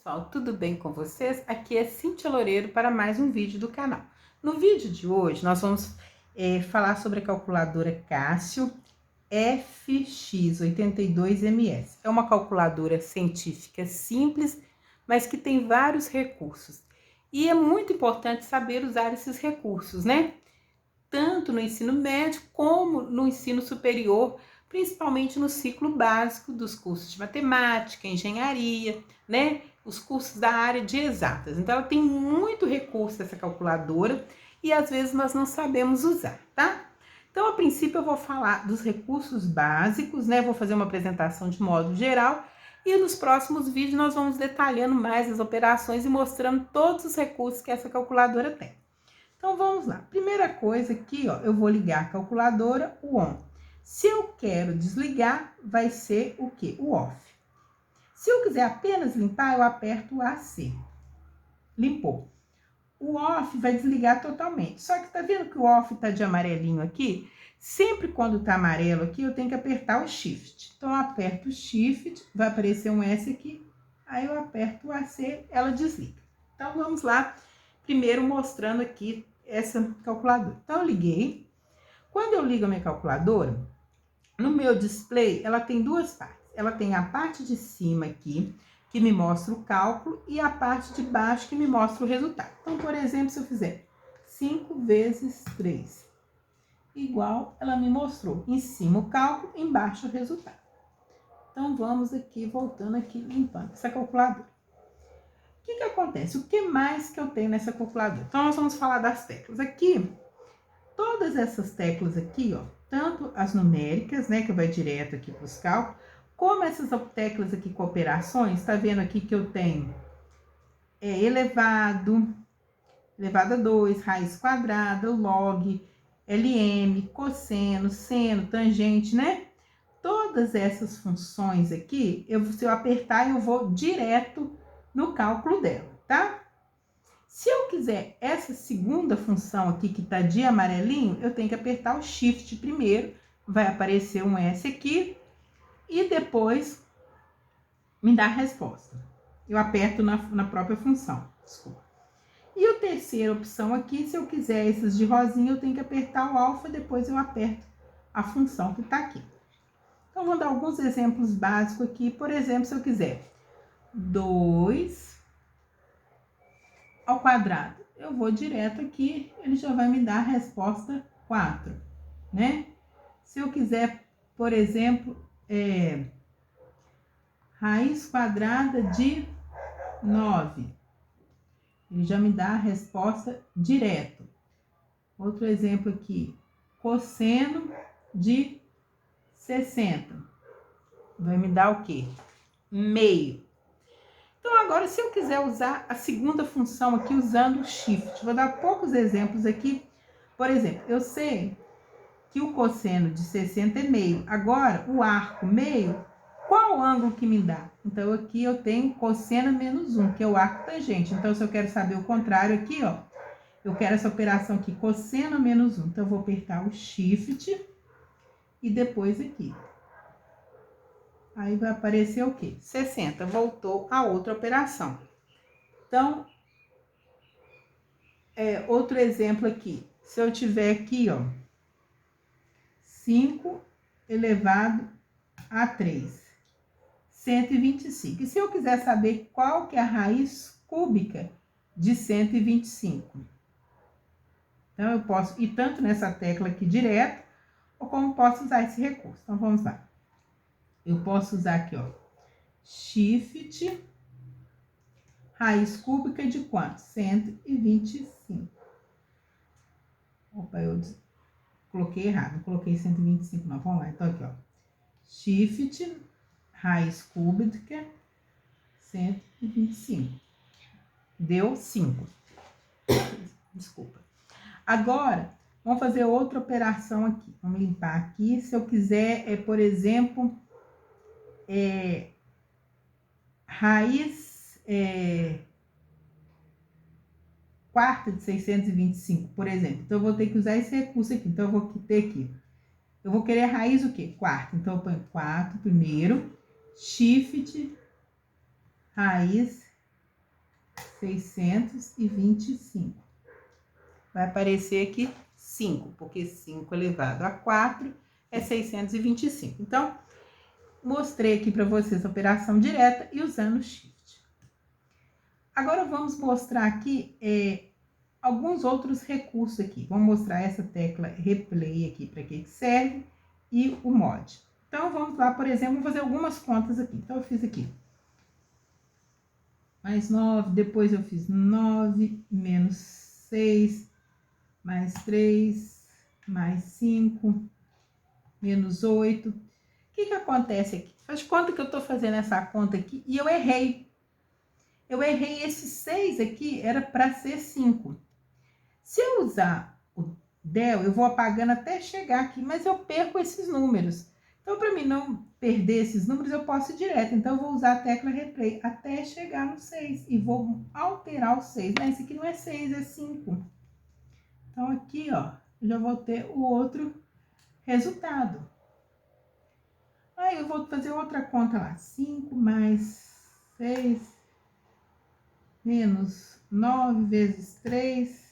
Pessoal, tudo bem com vocês? Aqui é Cíntia Loureiro para mais um vídeo do canal. No vídeo de hoje, nós vamos falar sobre a calculadora Casio FX82MS. É uma calculadora científica simples, mas que tem vários recursos. E é muito importante saber usar esses recursos, né? Tanto no ensino médio como no ensino superior, principalmente no ciclo básico dos cursos de matemática, engenharia, né? Os cursos da área de exatas. Então, ela tem muito recurso essa calculadora e às vezes nós não sabemos usar, tá? Então, a princípio, eu vou falar dos recursos básicos, né? Vou fazer uma apresentação de modo geral e nos próximos vídeos nós vamos detalhando mais as operações e mostrando todos os recursos que essa calculadora tem. Então, vamos lá. Primeira coisa aqui, ó, eu vou ligar a calculadora, o on. Se eu quero desligar, vai ser o quê? O off. Se eu quiser apenas limpar, eu aperto o AC. Limpou. O off vai desligar totalmente. Só que tá vendo que o off tá de amarelinho aqui? Sempre quando tá amarelo aqui, eu tenho que apertar o shift. Então, eu aperto o shift, vai aparecer um S aqui. Aí, eu aperto o AC, ela desliga. Então, vamos lá. Primeiro, mostrando aqui essa calculadora. Então, eu liguei. Quando eu ligo a minha calculadora, no meu display, ela tem duas partes. Ela tem a parte de cima aqui, que me mostra o cálculo, e a parte de baixo, que me mostra o resultado. Então, por exemplo, se eu fizer 5 vezes 3, igual, ela me mostrou em cima o cálculo, embaixo o resultado. Então, vamos aqui, voltando aqui, limpando essa calculadora. O que acontece? O que mais que eu tenho nessa calculadora? Então, nós vamos falar das teclas. Aqui, todas essas teclas aqui, ó, tanto as numéricas, né, que vai direto aqui para os cálculos, como essas teclas aqui com operações, tá vendo aqui que eu tenho elevado, elevado a 2, raiz quadrada, log, LM, cosseno, seno, tangente, né? Todas essas funções aqui, se eu apertar, eu vou direto no cálculo dela, tá? Se eu quiser essa segunda função aqui, que tá de amarelinho, eu tenho que apertar o shift primeiro, vai aparecer um S aqui, e depois me dá a resposta. Eu aperto na própria função, desculpa. E a terceira opção aqui, se eu quiser esses de rosinha, eu tenho que apertar o alfa, depois eu aperto a função que tá aqui. Então, vou dar alguns exemplos básicos aqui. Por exemplo, se eu quiser 2 ao quadrado, eu vou direto aqui, ele já vai me dar a resposta 4, né? Se eu quiser, por exemplo, raiz quadrada de 9, ele já me dá a resposta direto. Outro exemplo aqui, cosseno de 60, vai me dar o quê? Meio. Então, agora, se eu quiser usar a segunda função aqui, usando o shift, vou dar poucos exemplos aqui. Por exemplo, eu sei que o cosseno de 60 é meio. Agora, o arco meio, qual ângulo que me dá? Então, aqui eu tenho cosseno menos 1, que é o arco tangente. Então, se eu quero saber o contrário aqui, ó, eu quero essa operação aqui, cosseno menos 1. Então, eu vou apertar o shift e depois aqui. Aí, vai aparecer o quê? 60, voltou a outra operação. Então, outro exemplo aqui. Se eu tiver aqui, ó, 5 elevado a 3, 125. E se eu quiser saber qual que é a raiz cúbica de 125? Então, eu posso ir tanto nessa tecla aqui direto, ou como posso usar esse recurso. Então, vamos lá. Eu posso usar aqui, ó, shift, raiz cúbica de quanto? 125. Opa, eu coloquei errado, não coloquei 125 não, vamos lá. Então, aqui, ó, shift, raiz cúbica, 125. Deu 5. Desculpa. Agora, vamos fazer outra operação aqui. Vamos limpar aqui. Se eu quiser, por exemplo, raiz quarta de 625, por exemplo. Então, eu vou ter que usar esse recurso aqui. Então, eu vou ter aqui. Eu vou querer raiz o quê? Quarta. Então, eu ponho 4 primeiro, shift, raiz 625. Vai aparecer aqui 5, porque 5 elevado a 4 é 625. Então, mostrei aqui para vocês a operação direta e usando o Shift. Agora, vamos mostrar aqui alguns outros recursos aqui. Vamos mostrar essa tecla Replay aqui, para que serve, e o Mod. Então, vamos lá, por exemplo, vamos fazer algumas contas aqui. Então, eu fiz aqui. Mais 9, depois eu fiz 9, menos 6, mais 3, mais 5, menos 8. O que acontece aqui? Faz conta que eu tô fazendo essa conta aqui e eu errei. Eu errei esse 6 aqui, era para ser 5. Se eu usar o del, eu vou apagando até chegar aqui, mas eu perco esses números. Então, para mim não perder esses números, eu posso ir direto. Então, eu vou usar a tecla Replay até chegar no 6 e vou alterar o 6. Mas esse aqui não é 6, é 5. Então, aqui, ó, eu já vou ter o outro resultado. Aí, eu vou fazer outra conta lá. 5 mais 6 menos 9 vezes 3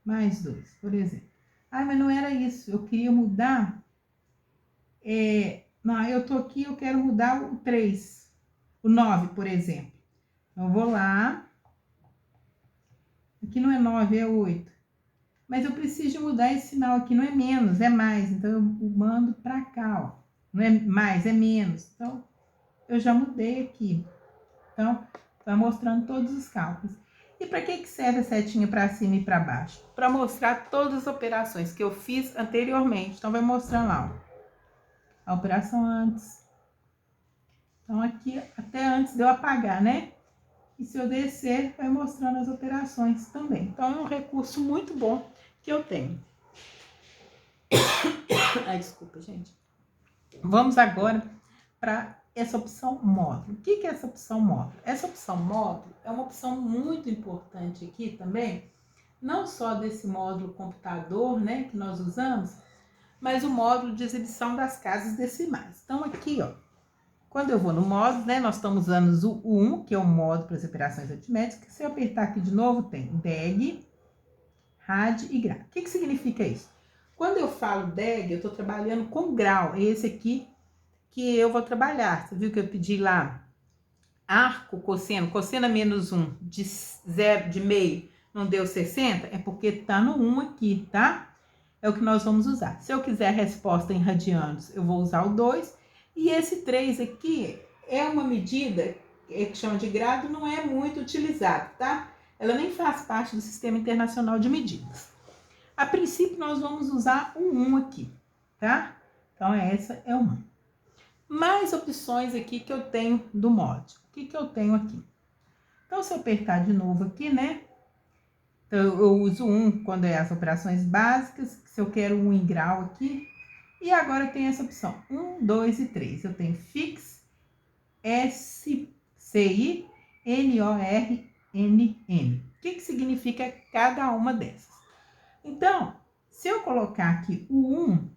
mais 2, por exemplo. Ah, mas não era isso. Eu queria mudar... não, eu tô aqui, eu quero mudar o 3. O 9, por exemplo. Então, eu vou lá. Aqui não é 9, é 8. Mas eu preciso mudar esse sinal aqui, não é menos, é mais. Então, eu mando para cá, ó. Não é mais, é menos. Então, eu já mudei aqui. Então, vai mostrando todos os cálculos. E para que serve a setinha para cima e para baixo? Para mostrar todas as operações que eu fiz anteriormente. Então, vai mostrando lá, ó, a operação antes. Então, aqui, até antes de eu apagar, né? E se eu descer, vai mostrando as operações também. Então, é um recurso muito bom que eu tenho. Ai, desculpa, gente. Vamos agora para essa opção módulo. O que é essa opção módulo? Essa opção módulo é uma opção muito importante aqui também, não só desse módulo computador, né, que nós usamos, mas o módulo de exibição das casas decimais. Então, aqui, ó, quando eu vou no módulo, né, nós estamos usando o 1, que é o módulo para as operações aritméticas. Se eu apertar aqui de novo, tem DEG, RAD e grau. O que significa isso? Quando eu falo DEG, eu estou trabalhando com grau. É esse aqui que eu vou trabalhar. Você viu que eu pedi lá arco, cosseno, cosseno menos 1 de 0, de meio, não deu 60? É porque tá no 1 aqui, tá? É o que nós vamos usar. Se eu quiser a resposta em radianos, eu vou usar o 2. E esse 3 aqui é uma medida que chama de grado, não é muito utilizado, tá? Ela nem faz parte do Sistema Internacional de Medidas. A princípio, nós vamos usar o 1 aqui, tá? Então, essa é o 1. Mais opções aqui que eu tenho do mod. O que eu tenho aqui? Então, se eu apertar de novo aqui, né? Então, eu uso 1 quando é as operações básicas. Se eu quero 1 em grau aqui. E agora tem essa opção, 1, 2 e 3. Eu tenho Fix, SCI, NORNN. O que significa cada uma dessas? Então, se eu colocar aqui o 1,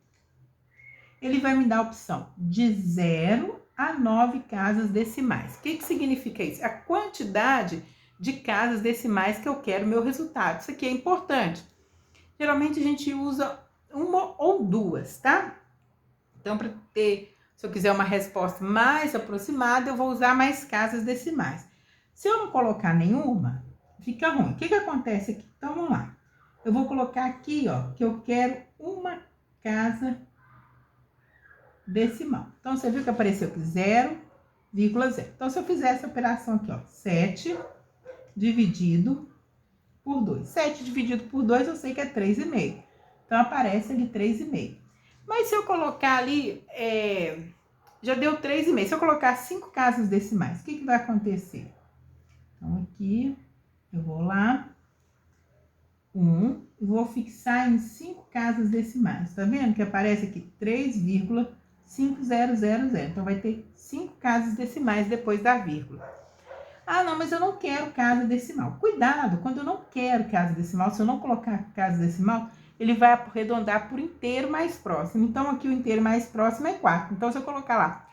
ele vai me dar a opção de 0 a 9 casas decimais. O que significa isso? A quantidade de casas decimais que eu quero meu resultado. Isso aqui é importante. Geralmente a gente usa uma ou duas, tá? Então, para ter, se eu quiser uma resposta mais aproximada, eu vou usar mais casas decimais. Se eu não colocar nenhuma, fica ruim. O que acontece aqui? Então, vamos lá. Eu vou colocar aqui, ó, que eu quero uma casa decimal. Então, você viu que apareceu aqui 0,0. Então, se eu fizer essa operação aqui, ó, 7 dividido por 2. 7 dividido por 2, eu sei que é 3,5. Então, aparece ali 3,5. Mas se eu colocar ali, já deu 3,5. Se eu colocar 5 casas decimais, o que vai acontecer? Então, aqui, eu vou lá, 1, e vou fixar em 5 casas decimais. Tá vendo que aparece aqui 3,5000. Então, vai ter 5 casas decimais depois da vírgula. Ah, não, mas eu não quero casa decimal. Cuidado, quando eu não quero casa decimal, se eu não colocar casa decimal, ele vai arredondar por inteiro mais próximo. Então, aqui o inteiro mais próximo é 4. Então, se eu colocar lá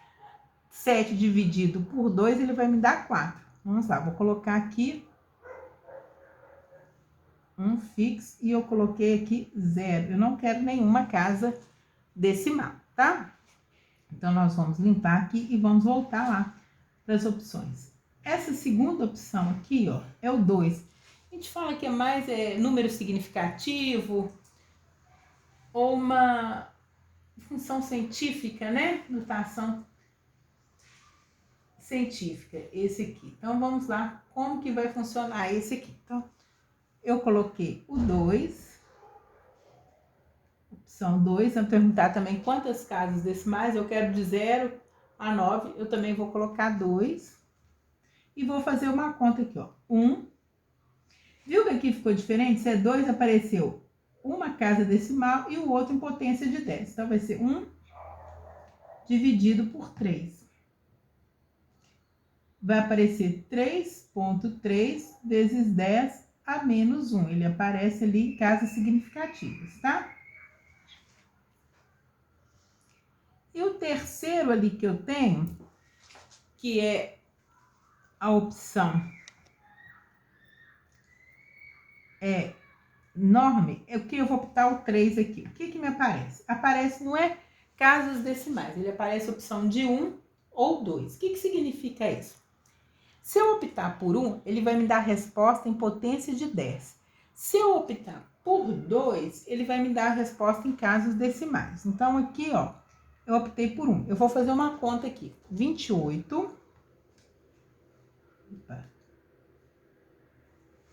7 dividido por 2, ele vai me dar 4. Vamos lá, vou colocar aqui um fixo e eu coloquei aqui 0. Eu não quero nenhuma casa decimal, tá? Então, nós vamos limpar aqui e vamos voltar lá para as opções. Essa segunda opção aqui, ó, é o 2. A gente fala que é mais número significativo ou uma função científica, né? Notação científica, esse aqui. Então, vamos lá, como que vai funcionar esse aqui. Então, eu coloquei o 2, opção 2, vai perguntar também quantas casas decimais, eu quero de 0 a 9, eu também vou colocar 2, e vou fazer uma conta aqui, ó, 1, viu que aqui ficou diferente? Se é 2, apareceu uma casa decimal e o outro em potência de 10, então vai ser 1 dividido por 3. Vai aparecer 3,3 vezes 10 a menos 1. Ele aparece ali em casas significativas, tá? E o terceiro ali que eu tenho, que é a opção enorme, é o que eu vou botar o 3 aqui. O que me aparece? Aparece, não é casas decimais, ele aparece a opção de 1 ou 2. O que significa isso? Se eu optar por 1, ele vai me dar a resposta em potência de 10. Se eu optar por 2, ele vai me dar a resposta em casas decimais. Então, aqui, ó, eu optei por 1. Eu vou fazer uma conta aqui. 28. Opa.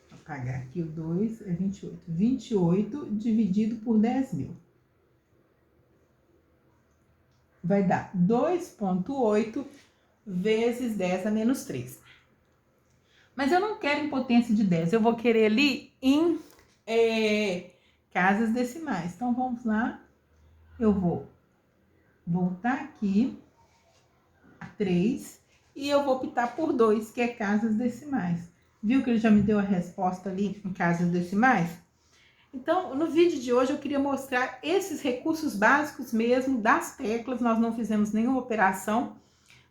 Vou apagar aqui o 2, é 28. 28 dividido por 10.000. Vai dar 2,8 vezes 10 a menos 3. Mas eu não quero em potência de 10, eu vou querer ali em casas decimais. Então, vamos lá. Eu vou voltar aqui, 3, e eu vou optar por 2, que é casas decimais. Viu que ele já me deu a resposta ali em casas decimais? Então, no vídeo de hoje eu queria mostrar esses recursos básicos mesmo das teclas. Nós não fizemos nenhuma operação,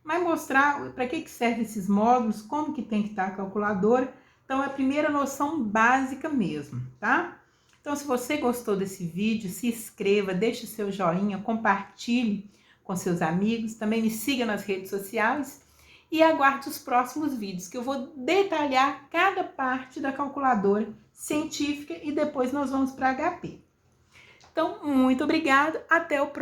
mas mostrar para que servem esses módulos, como que tem que estar a calculadora. Então, é a primeira noção básica mesmo, tá? Então, se você gostou desse vídeo, se inscreva, deixe o seu joinha, compartilhe com seus amigos, também me siga nas redes sociais e aguarde os próximos vídeos, que eu vou detalhar cada parte da calculadora científica e depois nós vamos para HP. Então, muito obrigada, até o próximo.